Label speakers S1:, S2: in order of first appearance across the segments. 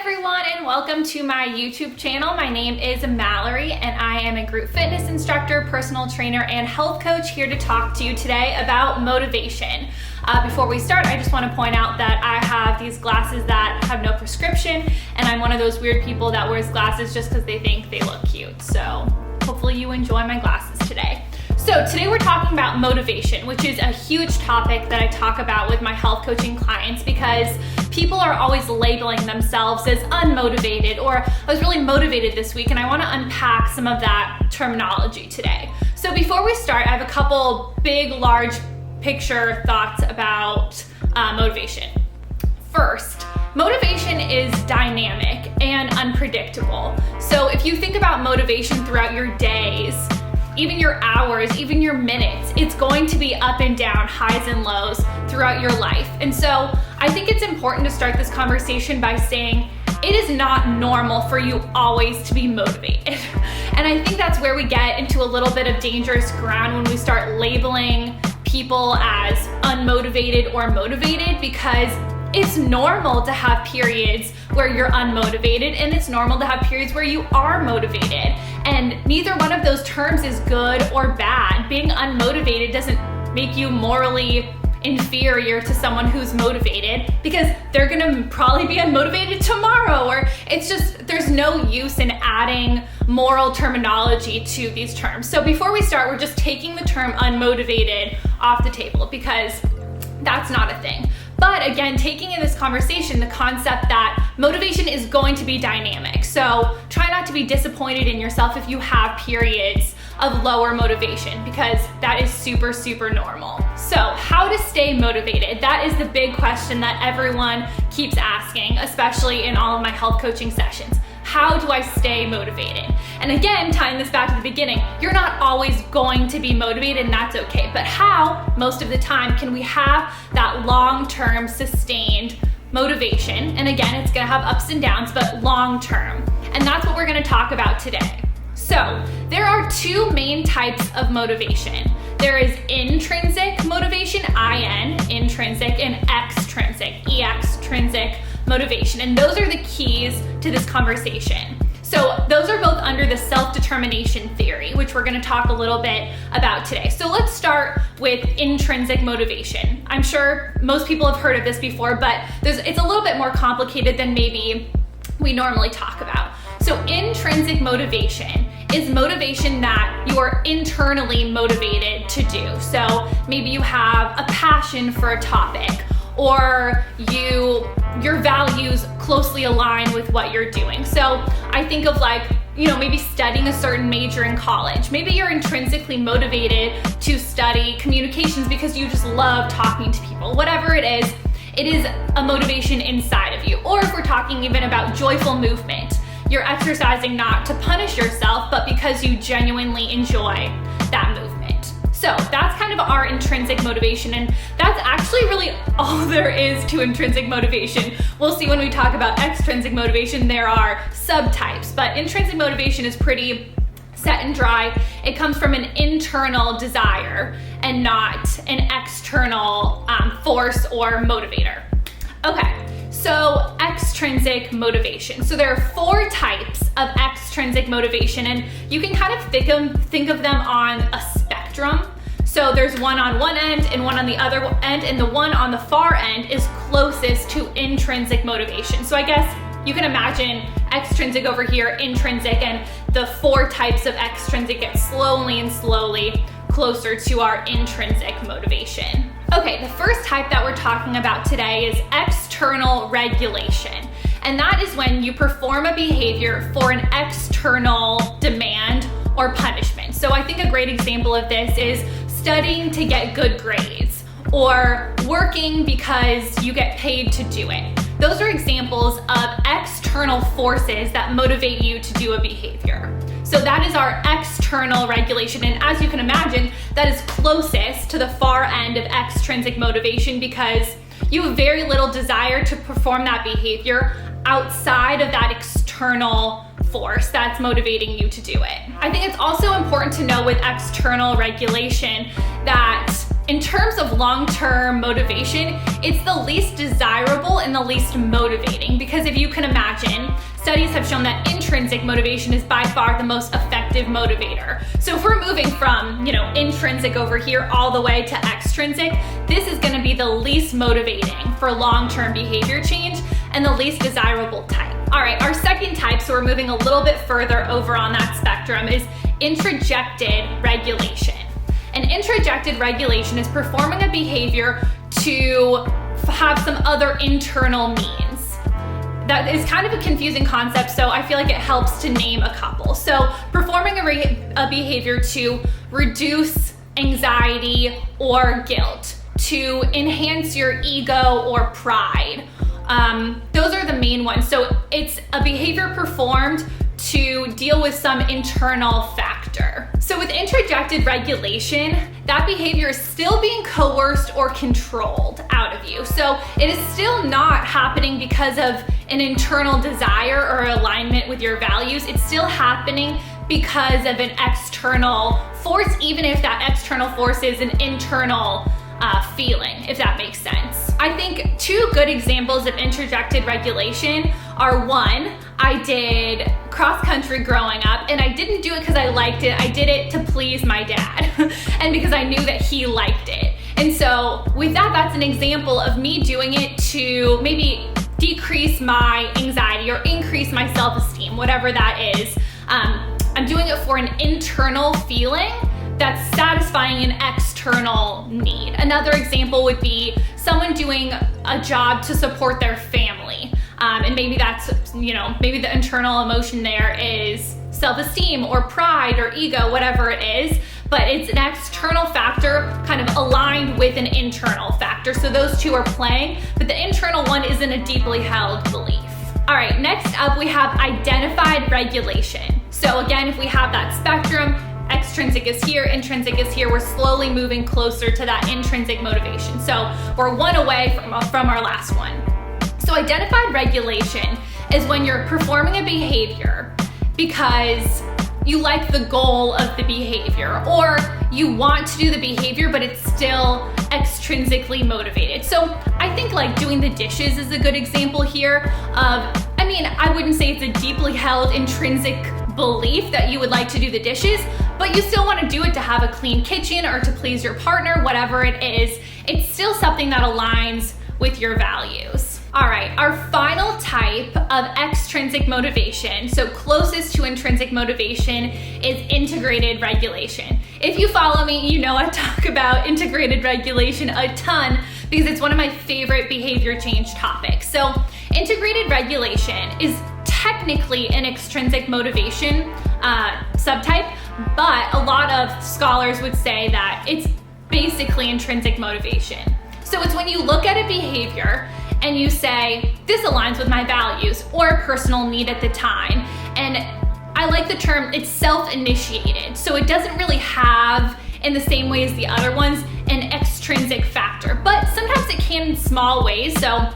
S1: everyone, and welcome to my YouTube channel. My name is Mallory and I am a group fitness instructor, personal trainer, and health coach here to talk to you today about motivation. Before we start, I just want to point out that I have these glasses that have no prescription, and I'm one of those weird people that wears glasses just because they think they look cute. So hopefully you enjoy my glasses today. So today we're talking about motivation, which is a huge topic that I talk about with my health coaching clients because people are always labeling themselves as unmotivated or I was really motivated this week, and I want to unpack some of that terminology today. So before we start, I have a couple big, large picture thoughts about motivation. First, motivation is dynamic and unpredictable. So if you think about motivation throughout your days, even your hours, even your minutes, it's going to be up and down, highs and lows throughout your life. And so I think it's important to start this conversation by saying it is not normal for you always to be motivated. And I think that's where we get into a little bit of dangerous ground when we start labeling people as unmotivated or motivated, because it's normal to have periods where you're unmotivated and it's normal to have periods where you are motivated. And neither one of those terms is good or bad. Being unmotivated doesn't make you morally inferior to someone who's motivated, because they're gonna probably be unmotivated tomorrow, or it's just, there's no use in adding moral terminology to these terms. So before we start, we're just taking the term unmotivated off the table because that's not a thing. But again, taking in this conversation the concept that motivation is going to be dynamic. So try not to be disappointed in yourself if you have periods of lower motivation, because that is super, super normal. So how to stay motivated? That is the big question that everyone keeps asking, especially in all of my health coaching sessions. How do I stay motivated? And again, tying this back to the beginning, you're not always going to be motivated, and that's okay. But how, most of the time, can we have that long-term sustained motivation? And again, it's gonna have ups and downs, but long-term. And that's what we're gonna talk about today. So there are two main types of motivation. There is intrinsic motivation, IN, intrinsic, and extrinsic, extrinsic motivation. And those are the keys to this conversation. So those are both under the self-determination theory, which we're gonna talk a little bit about today. So let's start with intrinsic motivation. I'm sure most people have heard of this before, but it's a little bit more complicated than maybe we normally talk about. So intrinsic motivation is motivation that you are internally motivated to do. So maybe you have a passion for a topic, or your values closely align with what you're doing. So I think of maybe studying a certain major in college. Maybe you're intrinsically motivated to study communications because you just love talking to people. Whatever it is a motivation inside of you. Or if we're talking even about joyful movement, you're exercising not to punish yourself, but because you genuinely enjoy that movement. So that's kind of our intrinsic motivation, and that's actually really all there is to intrinsic motivation. We'll see when we talk about extrinsic motivation, there are subtypes, but intrinsic motivation is pretty set and dry. It comes from an internal desire and not an external force or motivator. Okay. So extrinsic motivation. So there are four types of extrinsic motivation, and you can kind of think of them on a spectrum. So there's one on one end and one on the other end, and the one on the far end is closest to intrinsic motivation. So I guess you can imagine extrinsic over here, intrinsic, and the four types of extrinsic get slowly and slowly closer to our intrinsic motivation. Okay, the first type that we're talking about today is external regulation. And that is when you perform a behavior for an external demand or punishment. So I think a great example of this is studying to get good grades, or working because you get paid to do it. Those are examples of external forces that motivate you to do a behavior. So that is our external regulation. And as you can imagine, that is closest to the far end of extrinsic motivation because you have very little desire to perform that behavior outside of that external force that's motivating you to do it. I think it's also important to know with external regulation that in terms of long-term motivation, it's the least desirable and the least motivating, because if you can imagine, studies have shown that intrinsic motivation is by far the most effective motivator. So if we're moving from, intrinsic over here all the way to extrinsic, this is gonna be the least motivating for long-term behavior change and the least desirable type. All right, our second type, so we're moving a little bit further over on that spectrum, is introjected regulation. And introjected regulation is performing a behavior to have some other internal means. That is kind of a confusing concept, so I feel like it helps to name a couple. So performing a behavior to reduce anxiety or guilt, to enhance your ego or pride. Those are the main ones. So it's a behavior performed to deal with some internal factor. So with introjected regulation, that behavior is still being coerced or controlled out of you. So it is still not happening because of an internal desire or alignment with your values. It's still happening because of an external force, even if that external force is an internal feeling, if that makes sense. I think two good examples of introjected regulation are, one, I did cross country growing up, and I didn't do it because I liked it. I did it to please my dad and because I knew that he liked it. And so with that, that's an example of me doing it to maybe decrease my anxiety or increase my self-esteem, whatever that is. I'm doing it for an internal feeling that's satisfying an external need. Another example would be someone doing a job to support their family. And maybe that's, maybe the internal emotion there is self-esteem or pride or ego, whatever it is, but it's an external factor kind of aligned with an internal factor. So those two are playing, but the internal one isn't a deeply held belief. All right, next up we have identified regulation. So again, if we have that spectrum, extrinsic is here, intrinsic is here, we're slowly moving closer to that intrinsic motivation. So we're one away from our last one. So identified regulation is when you're performing a behavior because you like the goal of the behavior, or you want to do the behavior, but it's still extrinsically motivated. So I think like doing the dishes is a good example here of, I wouldn't say it's a deeply held intrinsic belief that you would like to do the dishes, but you still want to do it to have a clean kitchen or to please your partner, whatever it is. It's still something that aligns with your values. All right, our final type of extrinsic motivation, so closest to intrinsic motivation, is integrated regulation. If you follow me, you know I talk about integrated regulation a ton because it's one of my favorite behavior change topics. So integrated regulation is technically an extrinsic motivation subtype, but a lot of scholars would say that it's basically intrinsic motivation. So it's when you look at a behavior and you say, this aligns with my values or a personal need at the time. And I like the term, it's self-initiated. So it doesn't really have, in the same way as the other ones, an extrinsic factor, but sometimes it can in small ways. So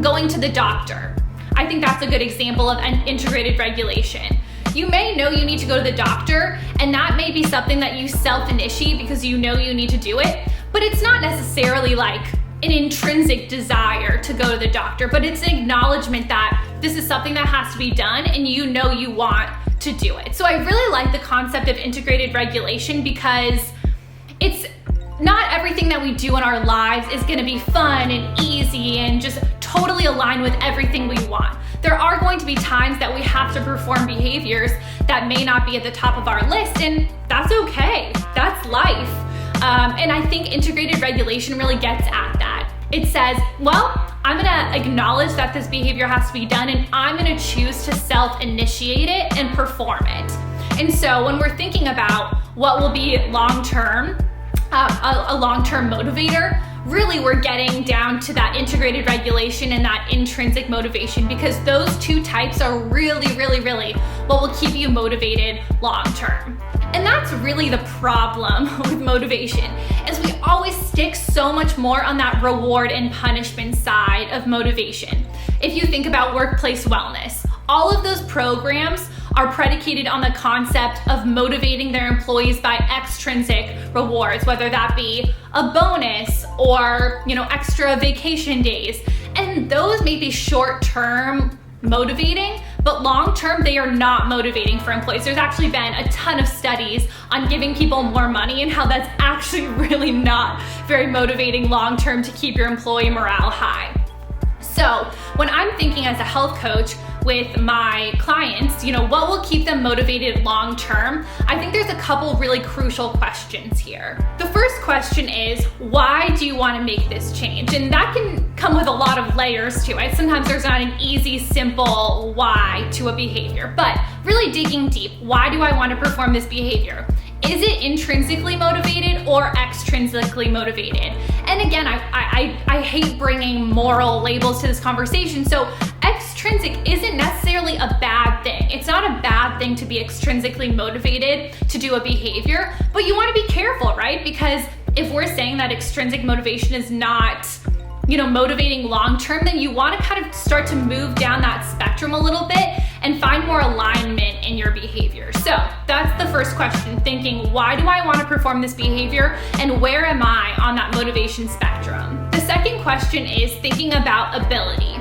S1: going to the doctor, I think that's a good example of an integrated regulation. You may know you need to go to the doctor, and that may be something that you self-initiate because you know you need to do it, but it's not necessarily like an intrinsic desire to go to the doctor, but it's an acknowledgement that this is something that has to be done and you know you want to do it. So I really like the concept of integrated regulation because it's not everything that we do in our lives is gonna be fun and easy and just totally align with everything we want. There are going to be times that we have to perform behaviors that may not be at the top of our list, and that's okay, that's life. And I think integrated regulation really gets at that. It says, well, I'm gonna acknowledge that this behavior has to be done and I'm gonna choose to self-initiate it and perform it. And so when we're thinking about what will be long-term, a long-term motivator, really we're getting down to that integrated regulation and that intrinsic motivation, because those two types are really what will keep you motivated long-term. And that's really the problem with motivation, is we always stick so much more on that reward and punishment side of motivation. If you think about workplace wellness, all of those programs are predicated on the concept of motivating their employees by extrinsic rewards, whether that be a bonus or, extra vacation days. And those may be short-term motivating, but long-term, they are not motivating for employees. There's actually been a ton of studies on giving people more money and how that's actually really not very motivating long-term to keep your employee morale high. So when I'm thinking as a health coach with my clients, what will keep them motivated long term? I think there's a couple really crucial questions here. The first question is, why do you want to make this change? And that can come with a lot of layers to it. Sometimes there's not an easy, simple why to a behavior, but really digging deep, why do I want to perform this behavior? Is it intrinsically motivated or extrinsically motivated? And again, I hate bringing moral labels to this conversation. So extrinsic isn't necessarily a bad thing. It's not a bad thing to be extrinsically motivated to do a behavior, but you want to be careful, right? Because if we're saying that extrinsic motivation is not motivating long-term, then you want to kind of start to move down that spectrum a little bit and find more alignment in your behavior. So that's the first question, thinking, why do I want to perform this behavior and where am I on that motivation spectrum? The second question is thinking about ability.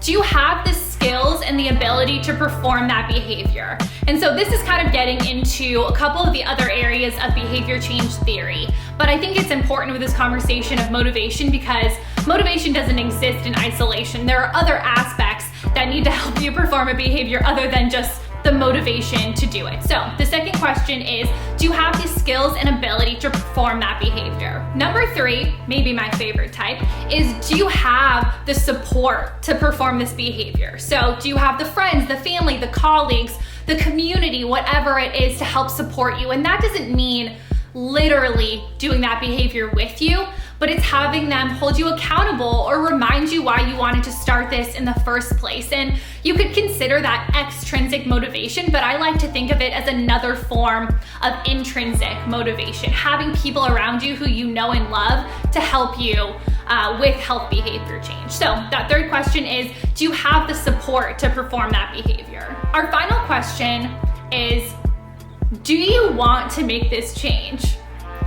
S1: Do you have the skills and the ability to perform that behavior? And so this is kind of getting into a couple of the other areas of behavior change theory. But I think it's important with this conversation of motivation because motivation doesn't exist in isolation. There are other aspects that need to help you perform a behavior other than just the motivation to do it. So the second question is, do you have the skills and ability to perform that behavior? Number 3, maybe my favorite type, is do you have the support to perform this behavior? So do you have the friends, the family, the colleagues, the community, whatever it is to help support you? And that doesn't mean literally doing that behavior with you, but it's having them hold you accountable or remind you why you wanted to start this in the first place. And you could consider that extrinsic motivation, but I like to think of it as another form of intrinsic motivation, having people around you who you know and love to help you with health behavior change. So that third question is, do you have the support to perform that behavior? Our final question is, do you want to make this change?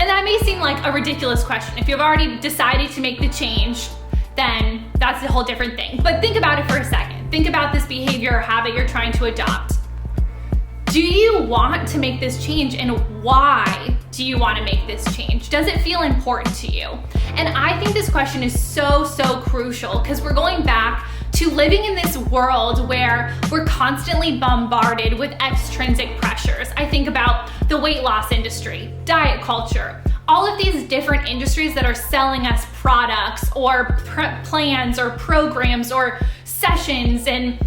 S1: And that may seem like a ridiculous question. If you've already decided to make the change, then that's a whole different thing. But think about it for a second. Think about this behavior or habit you're trying to adopt. Do you want to make this change, and why do you want to make this change? Does it feel important to you? And I think this question is so crucial because we're going back to living in this world where we're constantly bombarded with extrinsic pressures. I think about the weight loss industry, diet culture, all of these different industries that are selling us products or plans or programs or sessions. And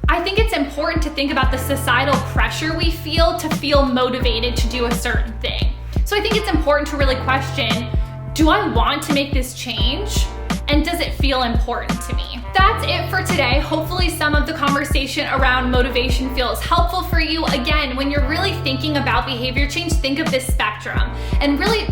S1: I think it's important to think about the societal pressure we feel to feel motivated to do a certain thing. So I think it's important to really question, do I want to make this change? And does it feel important to me? That's it for today. Hopefully some of the conversation around motivation feels helpful for you. Again, when you're really thinking about behavior change, think of this spectrum and really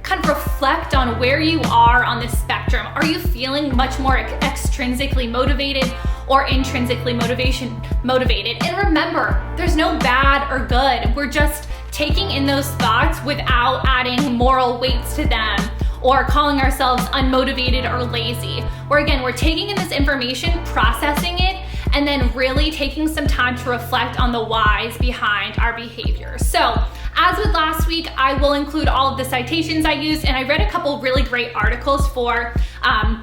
S1: kind of reflect on where you are on this spectrum. Are you feeling much more extrinsically motivated or intrinsically motivated? And remember, there's no bad or good. We're just taking in those thoughts without adding moral weights to them or calling ourselves unmotivated or lazy. Or again, we're taking in this information, processing it, and then really taking some time to reflect on the whys behind our behavior. So, as with last week, I will include all of the citations I used, and I read a couple really great articles for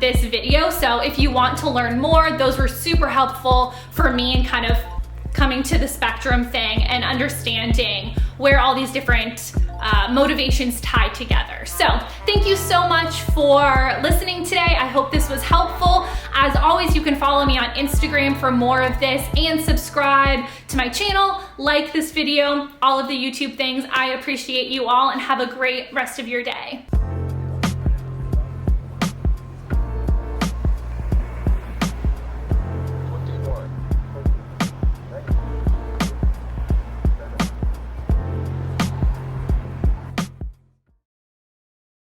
S1: this video. So if you want to learn more, those were super helpful for me in kind of coming to the spectrum thing and understanding where all these different motivations tie together. So thank you so much for listening today. I hope this was helpful. As always, you can follow me on Instagram for more of this and subscribe to my channel, like this video, all of the YouTube things. I appreciate you all and have a great rest of your day.